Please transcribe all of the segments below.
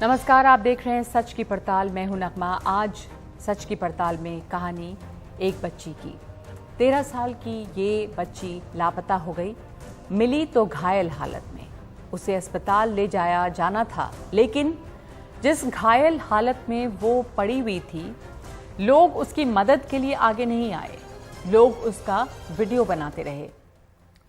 नमस्कार, आप देख रहे हैं सच की पड़ताल। मैं हूं नगमा। आज सच की पड़ताल में कहानी एक बच्ची की। 13 साल की ये बच्ची लापता हो गई। मिली तो घायल हालत में। उसे अस्पताल ले जाया जाना था, लेकिन जिस घायल हालत में वो पड़ी हुई थी, लोग उसकी मदद के लिए आगे नहीं आए। लोग उसका वीडियो बनाते रहे।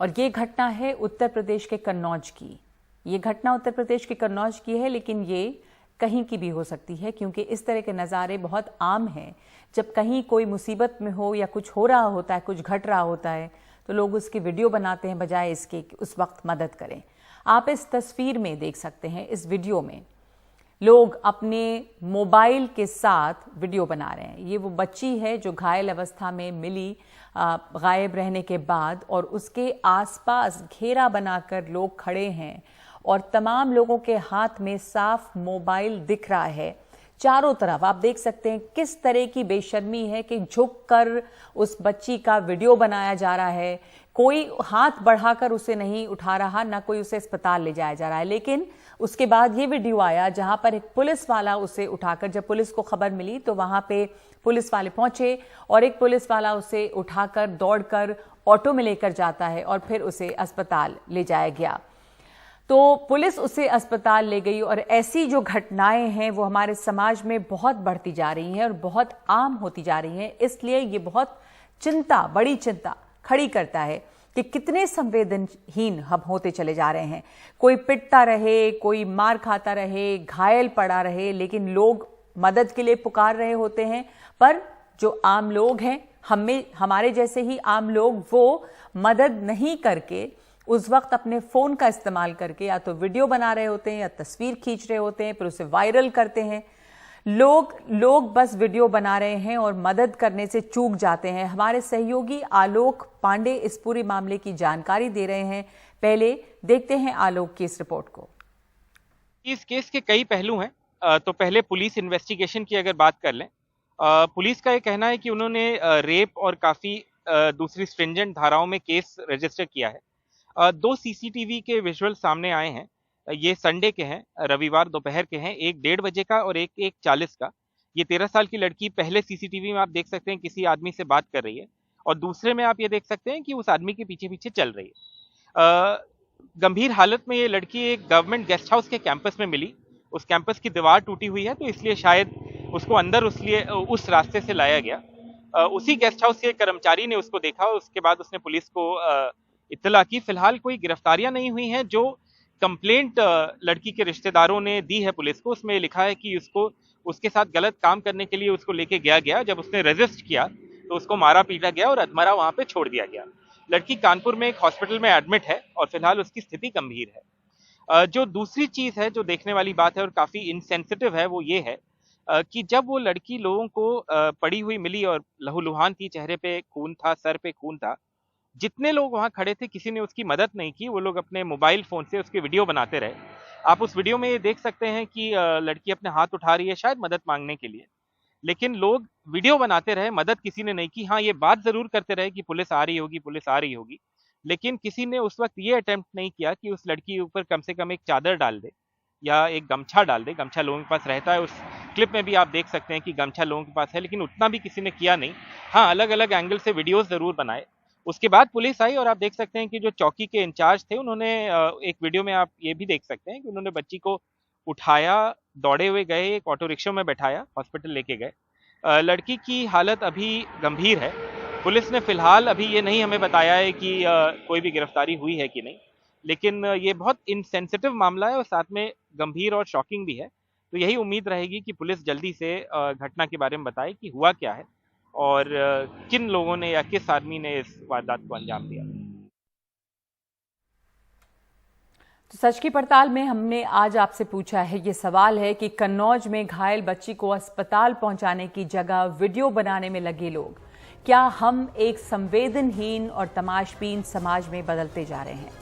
और ये घटना है उत्तर प्रदेश के कन्नौज की। ये घटना उत्तर प्रदेश के कन्नौज की है, लेकिन ये कहीं की भी हो सकती है, क्योंकि इस तरह के नज़ारे बहुत आम हैं। जब कहीं कोई मुसीबत में हो या कुछ हो रहा होता है, कुछ घट रहा होता है, तो लोग उसकी वीडियो बनाते हैं बजाय इसके कि उस वक्त मदद करें। आप इस तस्वीर में देख सकते हैं, इस वीडियो में लोग अपने मोबाइल के साथ वीडियो बना रहे हैं। ये वो बच्ची है जो घायल अवस्था में मिली गायब रहने के बाद, और उसके आसपास घेरा बनाकर लोग खड़े हैं और तमाम लोगों के हाथ में साफ मोबाइल दिख रहा है। चारों तरफ आप देख सकते हैं किस तरह की बेशर्मी है कि झुककर उस बच्ची का वीडियो बनाया जा रहा है। कोई हाथ बढ़ाकर उसे नहीं उठा रहा, ना कोई उसे अस्पताल ले जाया जा रहा है। लेकिन उसके बाद ये वीडियो आया जहां पर एक पुलिस वाला उसे उठाकर, जब पुलिस को खबर मिली तो वहां पे पुलिस वाले पहुंचे और एक पुलिस वाला उसे उठाकर दौड़कर ऑटो में लेकर जाता है और फिर उसे अस्पताल ले जाया गया। तो पुलिस उसे अस्पताल ले गई। और ऐसी जो घटनाएं हैं वो हमारे समाज में बहुत बढ़ती जा रही हैं और बहुत आम होती जा रही हैं। इसलिए ये बहुत बड़ी चिंता खड़ी करता है कि कितने संवेदनहीन हम होते चले जा रहे हैं। कोई पिटता रहे, कोई मार खाता रहे, घायल पड़ा रहे, लेकिन लोग मदद के लिए पुकार रहे होते हैं। पर जो आम लोग हैं, हमारे जैसे ही आम लोग, वो मदद नहीं करके उस वक्त अपने फोन का इस्तेमाल करके या तो वीडियो बना रहे होते हैं या तस्वीर खींच रहे होते हैं, फिर उसे वायरल करते हैं। लोग बस वीडियो बना रहे हैं और मदद करने से चूक जाते हैं। हमारे सहयोगी आलोक पांडे इस पूरे मामले की जानकारी दे रहे हैं। पहले देखते हैं आलोक की इस रिपोर्ट को। इस केस के कई पहलू हैं। तो पहले पुलिस इन्वेस्टिगेशन की अगर बात कर लें, पुलिस का ये कहना है कि उन्होंने रेप और काफी दूसरी स्ट्रिंजेंट धाराओं में केस रजिस्टर किया है। 2 सीसीटीवी के विजुअल सामने आए हैं। ये संडे के हैं, रविवार दोपहर के हैं। एक 1:30 बजे का और एक 1:40 का। ये 13 साल की लड़की पहले सीसीटीवी में आप देख सकते हैं किसी आदमी से बात कर रही है, और दूसरे में आप ये देख सकते हैं कि उस आदमी के पीछे पीछे चल रही है। गंभीर हालत में ये लड़की एक गवर्नमेंट गेस्ट हाउस के कैंपस में मिली। उस कैंपस की दीवार टूटी हुई है, तो इसलिए शायद उसको अंदर उस रास्ते से लाया गया। उसी गेस्ट हाउस के कर्मचारी ने उसको देखा और उसके बाद उसने पुलिस को इत्तला की। फिलहाल कोई गिरफ्तारियां नहीं हुई हैं। जो कंप्लेंट लड़की के रिश्तेदारों ने दी है पुलिस को, उसमें लिखा है कि उसके साथ गलत काम करने के लिए उसको लेके गया गया। जब उसने रेजिस्ट किया तो उसको मारा पीटा गया और अधमरा वहां पे छोड़ दिया गया। लड़की कानपुर में एक हॉस्पिटल में एडमिट है और फिलहाल उसकी स्थिति गंभीर है। जो दूसरी चीज है, जो देखने वाली बात है और काफी इनसेंसिटिव है, वो ये है कि जब वो लड़की लोगों को पड़ी हुई मिली और लहूलुहान थी, चेहरे पे खून था, सर पे खून था, जितने लोग वहां खड़े थे किसी ने उसकी मदद नहीं की। वो लोग अपने मोबाइल फोन से उसके वीडियो बनाते रहे। आप उस वीडियो में ये देख सकते हैं कि लड़की अपने हाथ उठा रही है, शायद मदद मांगने के लिए, लेकिन लोग वीडियो बनाते रहे, मदद किसी ने नहीं की। हाँ, ये बात जरूर करते रहे कि पुलिस आ रही होगी, पुलिस आ रही होगी, लेकिन किसी ने उस वक्त ये अटेम्प्ट नहीं किया कि उस लड़की के ऊपर कम से कम एक चादर डाल दे या एक गमछा डाल दे। गमछा लोगों के पास रहता है, उस क्लिप में भी आप देख सकते हैं कि गमछा लोगों के पास है, लेकिन उतना भी किसी ने किया नहीं। हाँ, अलग अलग एंगल से वीडियोस जरूर बनाए। उसके बाद पुलिस आई और आप देख सकते हैं कि जो चौकी के इंचार्ज थे, उन्होंने एक वीडियो में आप ये भी देख सकते हैं कि उन्होंने बच्ची को उठाया, दौड़े हुए गए, एक ऑटो रिक्शा में बैठाया, हॉस्पिटल लेके गए। लड़की की हालत अभी गंभीर है। पुलिस ने फिलहाल अभी ये नहीं हमें बताया है कि कोई भी गिरफ्तारी हुई है कि नहीं, लेकिन ये बहुत इनसेंसिटिव मामला है और साथ में गंभीर और शॉकिंग भी है। तो यही उम्मीद रहेगी कि पुलिस जल्दी से घटना के बारे में बताए कि हुआ क्या है और किन लोगों ने या किस आदमी ने इस वारदात को अंजाम दिया। तो सच की पड़ताल में हमने आज आपसे पूछा है, ये सवाल है कि कन्नौज में घायल बच्ची को अस्पताल पहुंचाने की जगह वीडियो बनाने में लगे लोग, क्या हम एक संवेदनहीन और तमाशबीन समाज में बदलते जा रहे हैं?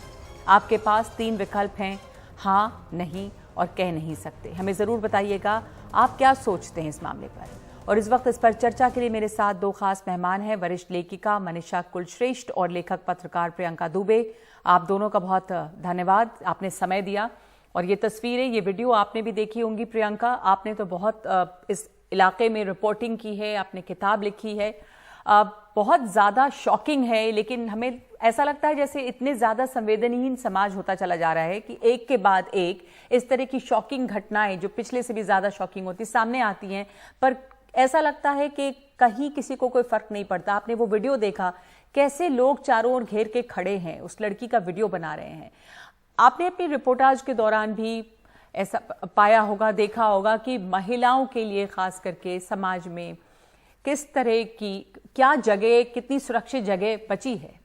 आपके पास 3 विकल्प हैं, हाँ, नहीं और कह नहीं सकते। हमें जरूर बताइएगा आप क्या सोचते हैं इस मामले पर। और इस वक्त इस पर चर्चा के लिए मेरे साथ 2 खास मेहमान हैं, वरिष्ठ लेखिका मनीषा कुलश्रेष्ठ और लेखक पत्रकार प्रियंका दुबे। आप दोनों का बहुत धन्यवाद, आपने समय दिया। और ये तस्वीरें, ये वीडियो आपने भी देखी होंगी प्रियंका। आपने तो बहुत इस इलाके में रिपोर्टिंग की है, आपने किताब लिखी है। बहुत ज़्यादा शॉकिंग है, लेकिन हमें ऐसा लगता है जैसे इतने ज़्यादा संवेदनहीन समाज होता चला जा रहा है कि एक के बाद एक इस तरह की शॉकिंग घटनाएं जो पिछले से भी ज़्यादा शॉकिंग होती सामने आती हैं, पर ऐसा लगता है कि कहीं किसी को कोई फर्क नहीं पड़ता। आपने वो वीडियो देखा, कैसे लोग चारों ओर घेर के खड़े हैं, उस लड़की का वीडियो बना रहे हैं। आपने अपनी रिपोर्टाज के दौरान भी ऐसा पाया होगा, देखा होगा कि महिलाओं के लिए खास करके समाज में किस तरह की क्या जगह, कितनी सुरक्षित जगह बची है।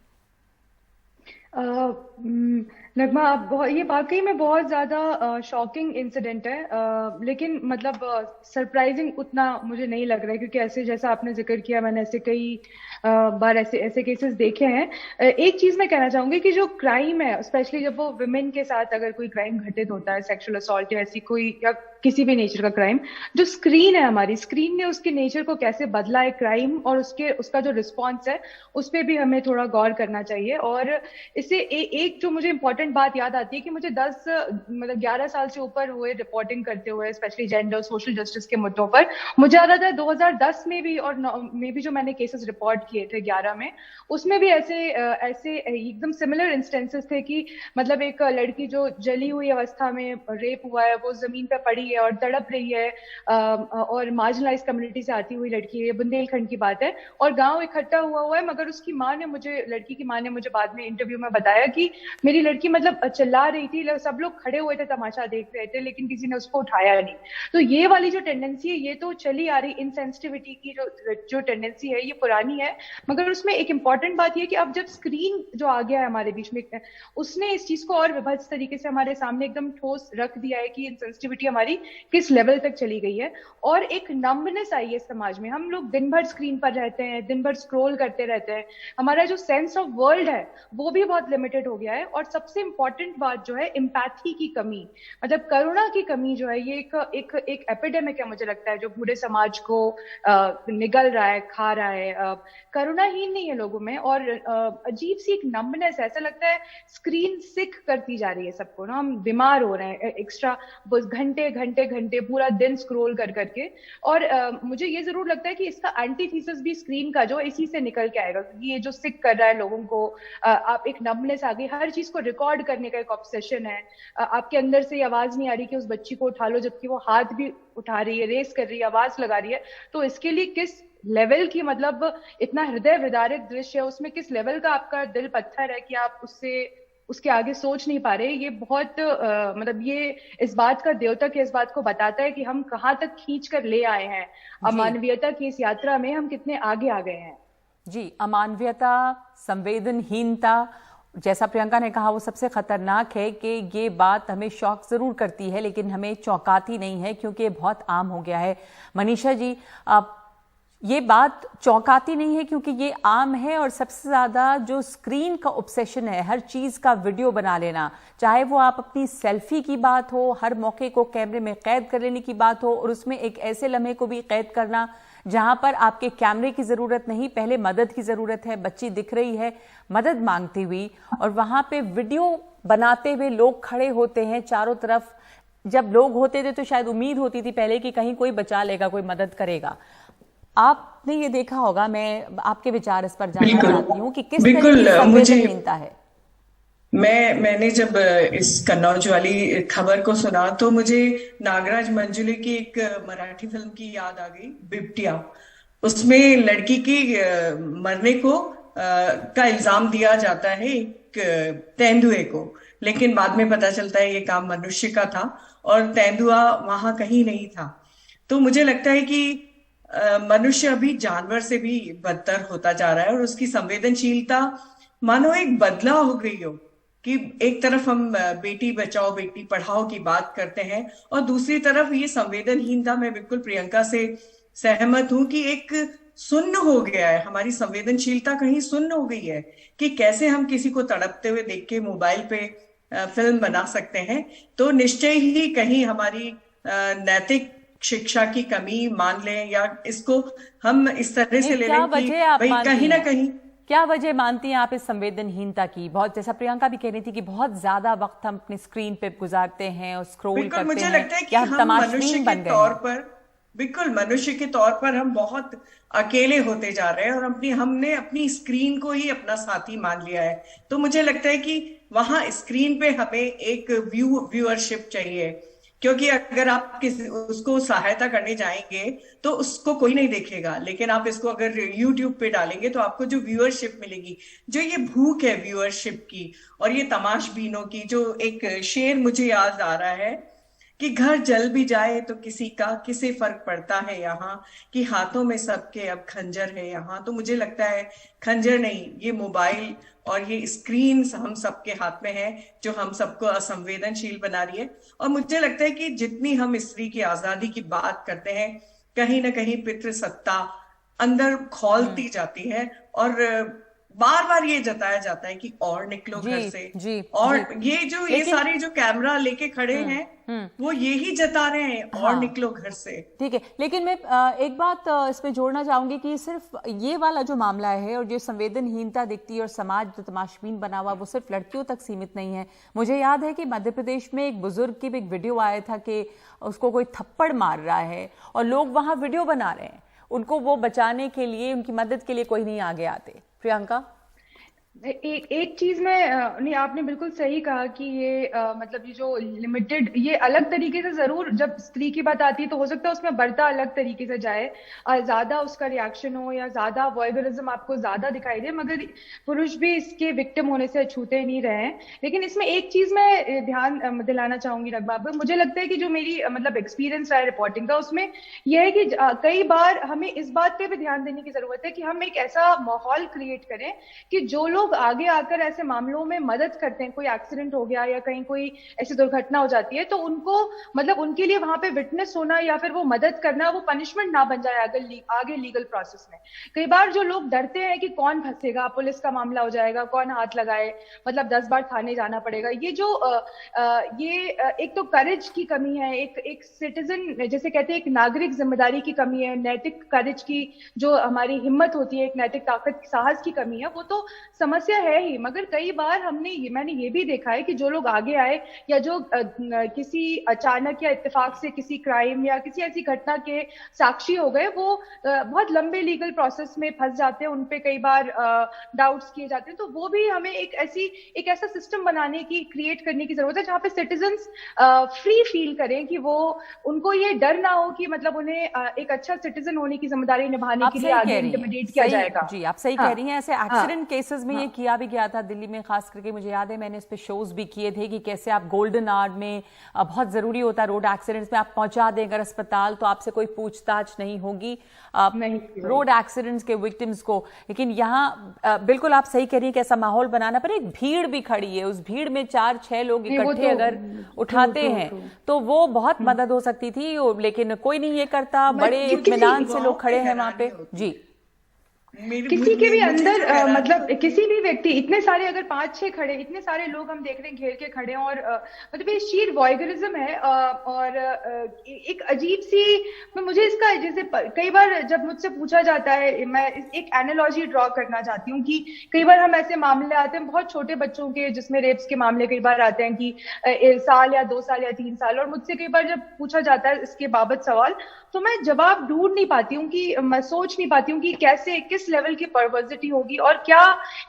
नगमा, आप ये वाकई में बहुत ज्यादा शॉकिंग इंसिडेंट है, लेकिन मतलब सरप्राइजिंग उतना मुझे नहीं लग रहा है, क्योंकि ऐसे जैसा आपने जिक्र किया, मैंने ऐसे कई बार ऐसे केसेस देखे हैं। एक चीज मैं कहना चाहूंगी कि जो क्राइम है, स्पेशली जब वो विमेन के साथ अगर कोई क्राइम घटित होता है, सेक्सुअल असॉल्ट या ऐसी कोई या किसी भी नेचर का क्राइम, जो स्क्रीन है, हमारी स्क्रीन ने उसके नेचर को कैसे बदला है क्राइम, और उसका जो रिस्पॉन्स है उस पर भी हमें थोड़ा गौर करना चाहिए। और इससे एक जो मुझे इंपॉर्टेंट बात याद आती है कि मुझे 11 साल से ऊपर हुए रिपोर्टिंग करते हुए, स्पेशली जेंडर सोशल जस्टिस के मुद्दों पर। मुझे याद आता है 2010 में भी और में भी जो मैंने केसेस रिपोर्ट किए थे 11 में, उसमें भी ऐसे एकदम सिमिलर इंस्टेंसेस थे कि मतलब एक लड़की जो जली हुई अवस्था में रेप हुआ है, वो जमीन पे पड़ी है और तड़प रही है, और मार्जिनलाइज कम्युनिटी से आती हुई लड़की है, बुंदेलखंड की बात है, और गांव इकट्ठा हुआ है। मगर उसकी माँ ने लड़की की माँ ने मुझे बाद में इंटरव्यू में बताया कि मेरी लड़की मतलब चिल्ला रही थी, सब लोग खड़े हुए थे, तमाशा देख रहे थे, लेकिन किसी ने उसको उठाया नहीं। तो ये वाली जो टेंडेंसी है, ये तो चली आ रही इनसेंसिटिविटी की जो टेंडेंसी है, ये पुरानी है। मगर उसमें एक इंपॉर्टेंट बात ये कि अब जब स्क्रीन जो आ गया है हमारे बीच में, उसने इस चीज को और विभत्स तरीके से हमारे सामने एकदम ठोस रख दिया है कि इनसेंसिटिविटी हमारी किस लेवल तक चली गई है। और एक नंबनेस आई है समाज में। हम लोग दिन भर स्क्रीन पर रहते हैं, दिन भर स्क्रॉल करते रहते हैं, हमारा जो सेंस ऑफ वर्ल्ड है वो भी बहुत लिमिटेड हो गया है। और सबसे इंपॉर्टेंट बात जो है, एम्पैथी की कमी, मतलब करुणा की कमी जो है, ये एक एपिडेमिक है मुझे लगता है, जो पूरे समाज को निगल रहा है, खा रहा है। करुणाहीन नहीं है लोगों में, और अजीब सी एक नंबनेस है। ऐसा लगता है स्क्रीन सिक करती जा रही है सबको ना, हम बीमार हो रहे हैं एक्स्ट्रा घंटे घंटे घंटे पूरा दिन स्क्रॉल कर करके। और मुझे ये जरूर लगता है कि इसका एंटीथीसिस भी स्क्रीन का जो इसी से निकल के आएगा, क्योंकि ये जो सिक कर रहा है लोगों को, आप एक नंबनेस आ गई, हर चीज को रिकॉर्ड करने का एक ऑब्सेशन है। आपके अंदर से आवाज नहीं आ रही कि उस बच्ची को उठा लो, जबकि वो हाथ भी उठा रही है, रेस कर रही है, आवाज लगा रही है। तो इसके लिए किस लेवल की, मतलब इतना हृदय विदारक दृश्य है, उसमें किस लेवल का आपका दिल पत्थर है कि आप उसके आगे सोच नहीं पा रहे। ये बहुत मतलब ये इस बात का द्योतक है, इस बात को बताता है कि हम कहाँ तक खींच कर ले आए हैं। अमानवीयता की इस यात्रा में हम कितने आगे आ गए हैं। जी, अमानवीयता, संवेदनहीनता, जैसा प्रियंका ने कहा, वो सबसे खतरनाक है कि ये बात हमें शॉक जरूर करती है, लेकिन हमें चौंकाती नहीं है, क्योंकि ये बहुत आम हो गया है। मनीषा जी, ये बात चौंकाती नहीं है क्योंकि ये आम है, और सबसे ज़्यादा जो स्क्रीन का ऑब्सेशन है, हर चीज़ का वीडियो बना लेना, चाहे वो आप अपनी सेल्फी की बात हो, हर मौके को कैमरे में कैद कर लेने की बात हो, और उसमें एक ऐसे लम्हे को भी कैद करना जहां पर आपके कैमरे की ज़रूरत नहीं, पहले मदद की ज़रूरत है, बच्ची दिख रही है मदद मांगती हुई, और वहां पे वीडियो बनाते हुए लोग खड़े होते हैं चारों तरफ। जब लोग होते थे तो शायद उम्मीद होती थी पहले कि कहीं कोई बचा लेगा, कोई मदद करेगा। आपने ये देखा होगा, मैं आपके विचार इस पर जानना चाहती हूँ कि किस तरह की संवेदनहीनता है। मैंने जब इस कन्नौज वाली खबर को सुना तो मुझे नागराज मंजुले की एक मराठी फिल्म की याद आ गई, बिबटिया। उसमें लड़की की मरने को का इल्जाम दिया जाता है एक तेंदुए को, लेकिन बाद में पता चलता है ये काम मनुष्य का था और तेंदुआ वहां कहीं नहीं था। तो मुझे लगता है कि मनुष्य अभी जानवर से भी बदतर होता जा रहा है, और उसकी संवेदनशीलता मानो एक बदला हो गई हो कि एक तरफ हम बेटी बचाओ बेटी पढ़ाओ की बात करते हैं, और दूसरी तरफ ये संवेदनहीनता। मैं बिल्कुल प्रियंका से सहमत हूं कि एक सुन्न हो गया है, हमारी संवेदनशीलता कहीं सुन्न हो गई है कि कैसे हम किसी को तड़पते हुए देख के मोबाइल पे फिल्म बना सकते हैं। तो निश्चय ही कहीं हमारी नैतिक शिक्षा की कमी मान लें, या इसको हम इस तरह से ले लें कि भाई कहीं ना कहीं क्या वजह मानती हैं आप इस संवेदनहीनता की? बहुत, जैसा प्रियंका भी कह रही थी कि बहुत ज्यादा वक्त हम अपने स्क्रीन पे गुजारते हैं और स्क्रॉल बिल्कुल, करते मुझे हैं, लगता है कि या हम तमाशबीन मनुष्य के बन गए तौर हैं? पर, बिल्कुल मनुष्य के तौर पर हम बहुत अकेले होते जा रहे हैं और हमने अपनी स्क्रीन को ही अपना साथी मान लिया है। तो मुझे लगता है कि वहां स्क्रीन पे हमें एक व्यूअरशिप चाहिए, क्योंकि अगर आप उसको सहायता करने जाएंगे तो उसको कोई नहीं देखेगा, लेकिन आप इसको अगर यूट्यूब पे डालेंगे तो आपको जो व्यूअरशिप मिलेगी, जो ये भूख है व्यूअरशिप की और ये तमाशबीनों की, जो एक शेर मुझे याद आ रहा है कि घर जल भी जाए तो किसे फर्क पड़ता है यहाँ, कि हाथों में सबके अब खंजर है यहाँ। तो मुझे लगता है खंजर नहीं, ये मोबाइल और ये स्क्रीन हम सबके हाथ में है, जो हम सबको असंवेदनशील बना रही है। और मुझे लगता है कि जितनी हम स्त्री की आजादी की बात करते हैं, कहीं ना कहीं पितृसत्ता अंदर खौलती जाती है और बार बार ये जताया जाता है कि और निकलो घर से। जी, और जी, ये सारे जो कैमरा लेके खड़े हैं वो यही जता रहे हैं, और हाँ, निकलो घर से। ठीक है, लेकिन मैं एक बात इसमें जोड़ना चाहूंगी कि सिर्फ ये वाला जो मामला है और जो संवेदनहीनता दिखती है और समाज जो तमाशबीन बना हुआ, वो सिर्फ लड़कियों तक सीमित नहीं है। मुझे याद है कि मध्य प्रदेश में एक बुजुर्ग की भी एक वीडियो आया था कि उसको कोई थप्पड़ मार रहा है और लोग वहां वीडियो बना रहे हैं, उनको वो बचाने के लिए, उनकी मदद के लिए कोई नहीं आगे आते। प्रियंका, एक चीज में नहीं, आपने बिल्कुल सही कहा कि ये मतलब ये जो लिमिटेड, ये अलग तरीके से जरूर, जब स्त्री की बात आती है तो हो सकता है उसमें बढ़ता अलग तरीके से जाए, ज्यादा उसका रिएक्शन हो या ज्यादा वॉयगरिज्म आपको ज्यादा दिखाई दे, मगर पुरुष भी इसके विक्टिम होने से छूते नहीं रहे हैं। लेकिन इसमें एक चीज मैं ध्यान दिलाना चाहूंगी रगबा, मुझे लगता है कि जो मेरी मतलब एक्सपीरियंस रहा है रिपोर्टिंग का, उसमें यह है कि कई बार हमें इस बात पे भी ध्यान देने की जरूरत है कि हम एक ऐसा माहौल क्रिएट करें कि जो लोग आगे आकर ऐसे मामलों में मदद करते हैं, कोई एक्सीडेंट हो गया या कहीं कोई ऐसी दुर्घटना हो जाती है, तो उनको मतलब उनके लिए वहां पे विटनेस होना या फिर वो मदद करना वो पनिशमेंट ना बन जाए आगे लीगल प्रोसेस में। कई बार जो लोग डरते हैं कि कौन फंसेगा, पुलिस का मामला हो जाएगा, कौन हाथ लगाए, मतलब 10 बार थाने जाना पड़ेगा, ये जो एक तो करेज की कमी है, एक सिटीजन जैसे कहते हैं, एक नागरिक जिम्मेदारी की कमी है, नैतिक करेज की जो हमारी हिम्मत होती है, एक नैतिक ताकत, साहस की कमी है, वो तो समस्या है ही। मगर कई बार मैंने ये भी देखा है कि जो लोग आगे आए या जो किसी अचानक या इत्तेफाक से किसी क्राइम या किसी ऐसी घटना के साक्षी हो गए, वो बहुत लंबे लीगल प्रोसेस में फंस जाते हैं, उनपे कई बार डाउट्स किए जाते हैं। तो वो भी हमें एक ऐसा सिस्टम बनाने की, क्रिएट करने की जरूरत है जहां पे सिटीजन्स फ्री फील करें, कि वो उनको ये डर ना हो कि मतलब उन्हें एक अच्छा सिटीजन होने की जिम्मेदारी निभाने के लिए आगे इंटिमिडेट किया जाएगा। जी, आप सही कह रही हैं। ऐसे एक्सीडेंट केसेस में ये किया भी गया था दिल्ली में, खास करके मुझे याद है मैंने इस पे शोज भी किए थे कि कैसे आप गोल्डन आवर में, बहुत जरूरी होता है रोड एक्सीडेंट्स में, आप पहुंचा दें अगर अस्पताल तो आपसे कोई पूछताछ नहीं होगी रोड एक्सीडेंट्स के विक्टिम्स को। लेकिन यहाँ बिल्कुल आप सही कह रही हैं कि ऐसा माहौल बनाना, पर एक भीड़ भी खड़ी है, उस भीड़ में 4-6 लोग इकट्ठे अगर उठाते हैं तो वो बहुत मदद हो सकती थी, लेकिन कोई नहीं ये करता, बड़े इत्मीनान से लोग खड़े हैं वहां पे। जी, किसी के भी अंदर मतलब किसी भी व्यक्ति, इतने सारे अगर 5-6 खड़े, इतने सारे लोग हम देख रहे हैं घेर के खड़े हैं, और मतलब ये शीर वॉयगरिज्म है। और एक अजीब सी, मुझे इसका, जैसे कई बार जब मुझसे पूछा जाता है, मैं एक एनालॉजी ड्रॉ करना चाहती हूँ कि कई बार हम ऐसे मामले आते हैं बहुत छोटे बच्चों के, जिसमें रेप्स के मामले कई बार आते हैं कि 1 साल या 2 साल या 3 साल, और मुझसे कई बार जब पूछा जाता है इसके बाबत सवाल, तो मैं जवाब ढूंढ नहीं पाती हूँ, कि मैं सोच नहीं पाती हूँ कि कैसे, किस लेवल की परवर्सिटी होगी और क्या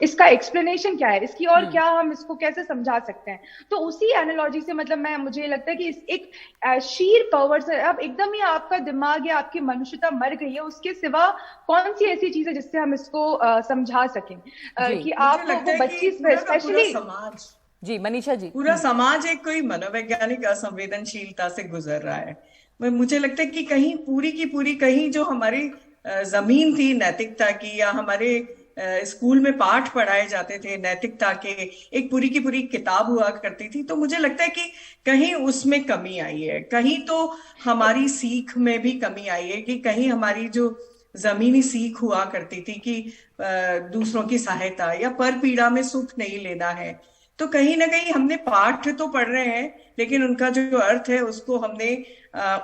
इसका एक्सप्लेनेशन क्या है इसकी, और क्या हम इसको कैसे समझा सकते हैं। तो उसी एनालॉजी से मतलब मुझे लगता है कि एक शीर पावर से अब एकदम ही आपका दिमाग या आपकी मनुष्यता मर गई है, उसके सिवा कौन सी ऐसी चीज है जिससे हम इसको समझा सकें कि आप वो बच्ची स्पेशली समाज। जी मनीषा जी, पूरा समाज एक कोई मनोवैज्ञानिक असंवेदनशीलता से गुजर रहा है। मुझे लगता है कि कहीं पूरी की पूरी, कहीं जो हमारी जमीन थी नैतिकता की, या हमारे स्कूल में पाठ पढ़ाए जाते थे नैतिकता के, एक पूरी की पूरी किताब हुआ करती थी, तो मुझे लगता है कि कहीं उसमें कमी आई है, कहीं तो हमारी सीख में भी कमी आई है, कि कहीं हमारी जो जमीनी सीख हुआ करती थी कि दूसरों की सहायता या पर पीड़ा में सुख नहीं लेना है, तो कहीं ना कहीं हमने पाठ तो पढ़ रहे हैं, लेकिन उनका जो अर्थ है उसको हमने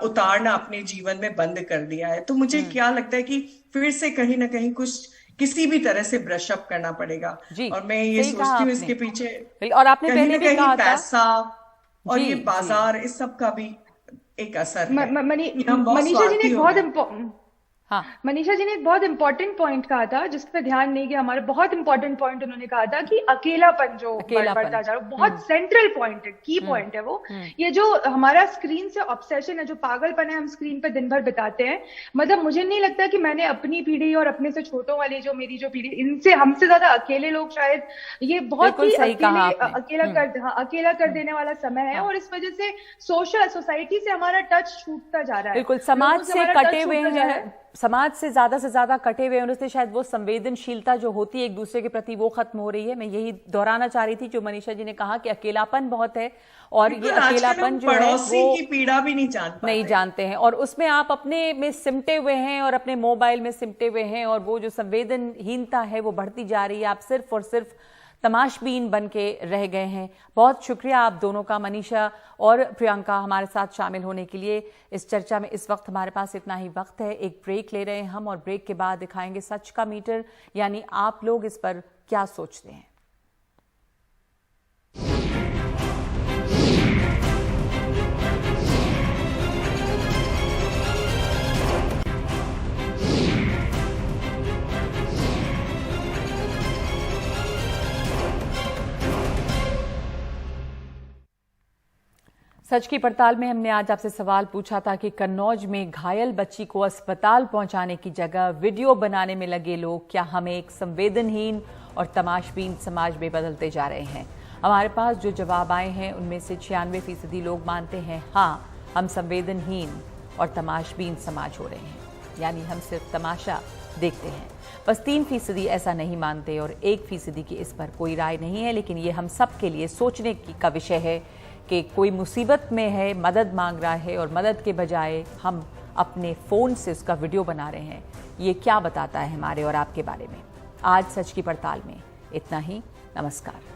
उतारना अपने जीवन में बंद कर दिया है। तो मुझे क्या लगता है कि फिर से कहीं ना कहीं कुछ किसी भी तरह से ब्रश अप करना पड़ेगा। जी, और मैं ये सही कहा सोचती हूँ आपने। इसके पीछे और आपने कहीं पहले ना भी कहीं कहा था। पैसा और जी ये जी। बाजार इस सब का भी एक असर है कि हम बहुत मनीषा जी ने स्वार्थी एक हो बहुत गए। हाँ मनीषा जी ने एक बहुत इंपॉर्टेंट पॉइंट कहा था जिस पे ध्यान नहीं गया हमारा। बहुत इंपॉर्टेंट पॉइंट उन्होंने कहा था कि अकेलापन जो अकेलापन। बढ़ता जा रहा है, बहुत सेंट्रल पॉइंट है, की पॉइंट है वो। ये जो हमारा स्क्रीन से ऑब्सेशन है, जो पागलपन है, हम स्क्रीन पे दिन भर बिताते हैं। मतलब मुझे नहीं लगता कि मैंने अपनी पीढ़ी और अपने से छोटों वाली जो मेरी जो पीढ़ी, इनसे हमसे ज्यादा अकेले लोग शायद, ये बहुत बिल्कुल ही सही कहा अकेला कर देने वाला समय है। और इस वजह से सोसाइटी से हमारा टच छूटता जा रहा है, बिल्कुल, समाज लोगों से हमारा कटे touch हुए छूटता जा रहा हैं, है। समाज से ज्यादा कटे हुए हैं, उनसे शायद वो संवेदनशीलता जो होती है एक दूसरे के प्रति वो खत्म हो रही है। मैं यही दोहराना चाह रही थी जो मनीषा जी ने कहा कि अकेलापन बहुत है, और ये बिल्कुल, आजकल अकेलापन हम जो है पड़ोसी वो की पीड़ा भी नहीं जान पाते। नहीं जानते हैं, और उसमें आप अपने में सिमटे हुए हैं और अपने मोबाइल में सिमटे हुए हैं, और वो जो संवेदनहीनता है वो बढ़ती जा रही है। आप सिर्फ और सिर्फ तमाशबीन बन के रह गए हैं। बहुत शुक्रिया आप दोनों का, मनीषा और प्रियंका, हमारे साथ शामिल होने के लिए इस चर्चा में। इस वक्त हमारे पास इतना ही वक्त है, एक ब्रेक ले रहे हैं हम, और ब्रेक के बाद दिखाएंगे सच का मीटर, यानी आप लोग इस पर क्या सोचते हैं। सच की पड़ताल में हमने आज आपसे सवाल पूछा था कि कन्नौज में घायल बच्ची को अस्पताल पहुंचाने की जगह वीडियो बनाने में लगे लोग क्या हमें एक संवेदनहीन और तमाशबीन समाज में बदलते जा रहे हैं। हमारे पास जो जवाब आए हैं उनमें से 96% लोग मानते हैं हाँ, हम संवेदनहीन और तमाशबीन समाज हो रहे हैं, यानी हम सिर्फ तमाशा देखते हैं। बस 3% ऐसा नहीं मानते और 1% की इस पर कोई राय नहीं है। लेकिन ये हम सब के लिए सोचने का विषय है कि कोई मुसीबत में है, मदद मांग रहा है, और मदद के बजाय हम अपने फ़ोन से उसका वीडियो बना रहे हैं। ये क्या बताता है हमारे और आपके बारे में। आज सच की पड़ताल में इतना ही। नमस्कार।